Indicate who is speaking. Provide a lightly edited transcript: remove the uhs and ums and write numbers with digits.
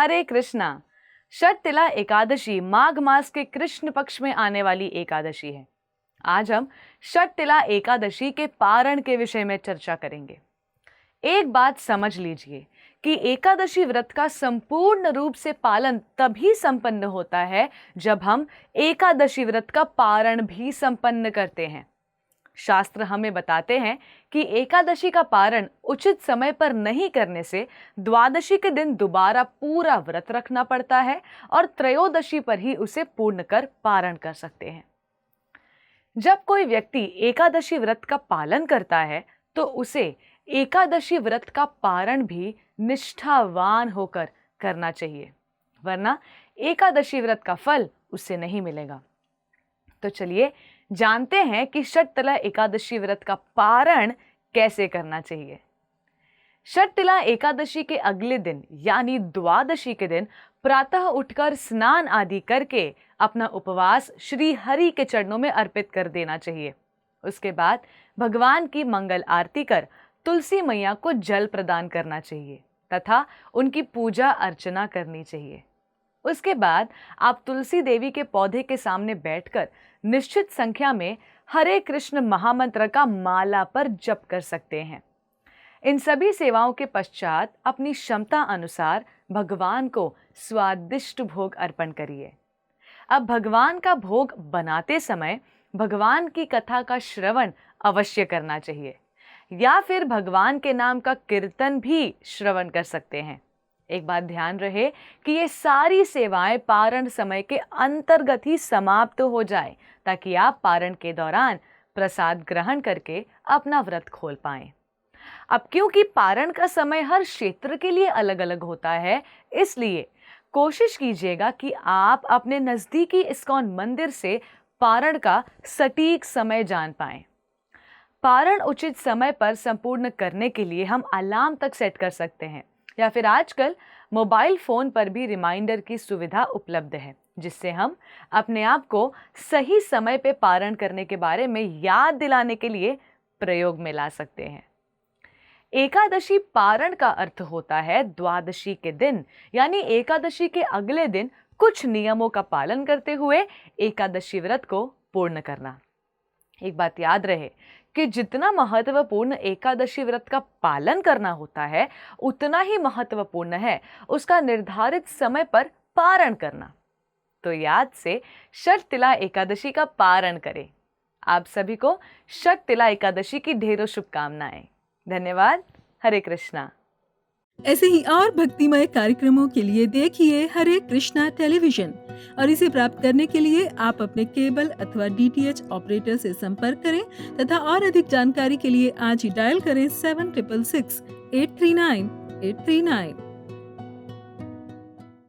Speaker 1: हरे कृष्णा। षटतिला एकादशी माघ मास के कृष्ण पक्ष में आने वाली एकादशी है। आज हम षटतिला एकादशी के पारण के विषय में चर्चा करेंगे। एक बात समझ लीजिए कि एकादशी व्रत का संपूर्ण रूप से पालन तभी संपन्न होता है जब हम एकादशी व्रत का पारण भी संपन्न करते हैं। शास्त्र हमें बताते हैं कि एकादशी का पारण उचित समय पर नहीं करने से द्वादशी के दिन दोबारा पूरा व्रत रखना पड़ता है और त्रयोदशी पर ही उसे पूर्ण कर पारण कर सकते हैं। जब कोई व्यक्ति एकादशी व्रत का पालन करता है तो उसे एकादशी व्रत का पारण भी निष्ठावान होकर करना चाहिए, वरना एकादशी व्रत का फल उससे नहीं मिलेगा। तो चलिए जानते हैं कि षटतिला एकादशी व्रत का पारण कैसे करना चाहिए। षटतिला एकादशी के अगले दिन यानी द्वादशी के दिन प्रातः उठकर स्नान आदि करके अपना उपवास श्री हरि के चरणों में अर्पित कर देना चाहिए। उसके बाद भगवान की मंगल आरती कर तुलसी मैया को जल प्रदान करना चाहिए तथा उनकी पूजा अर्चना करनी चाहिए। उसके बाद आप तुलसी देवी के पौधे के सामने बैठकर निश्चित संख्या में हरे कृष्ण महामंत्र का माला पर जप कर सकते हैं। इन सभी सेवाओं के पश्चात अपनी क्षमता अनुसार भगवान को स्वादिष्ट भोग अर्पण करिए। अब भगवान का भोग बनाते समय भगवान की कथा का श्रवण अवश्य करना चाहिए या फिर भगवान के नाम का कीर्तन भी श्रवण कर सकते हैं। एक बात ध्यान रहे कि ये सारी सेवाएं पारण समय के अंतर्गत ही समाप्त हो जाए ताकि आप पारण के दौरान प्रसाद ग्रहण करके अपना व्रत खोल पाएं। अब क्योंकि पारण का समय हर क्षेत्र के लिए अलग अलग होता है, इसलिए कोशिश कीजिएगा कि आप अपने नज़दीकी इस्कॉन मंदिर से पारण का सटीक समय जान पाएं। पारण उचित समय पर संपूर्ण करने के लिए हम अलार्म तक सेट कर सकते हैं या फिर आजकल मोबाइल फ़ोन पर भी रिमाइंडर की सुविधा उपलब्ध है, जिससे हम अपने आप को सही समय पे पारण करने के बारे में याद दिलाने के लिए प्रयोग में ला सकते हैं। एकादशी पारण का अर्थ होता है द्वादशी के दिन यानी एकादशी के अगले दिन कुछ नियमों का पालन करते हुए एकादशी व्रत को पूर्ण करना। एक बात याद रहे कि जितना महत्वपूर्ण एकादशी व्रत का पालन करना होता है उतना ही महत्वपूर्ण है उसका निर्धारित समय पर पारण करना। तो याद से षटतिला एकादशी का पारण करें। आप सभी को षटतिला एकादशी की ढेरों शुभकामनाएं। धन्यवाद। हरे कृष्णा।
Speaker 2: ऐसे ही और भक्तिमय कार्यक्रमों के लिए देखिए हरे कृष्णा टेलीविजन और इसे प्राप्त करने के लिए आप अपने केबल अथवा DTH ऑपरेटर से संपर्क करें तथा और अधिक जानकारी के लिए आज ही डायल करें 7666 839 839।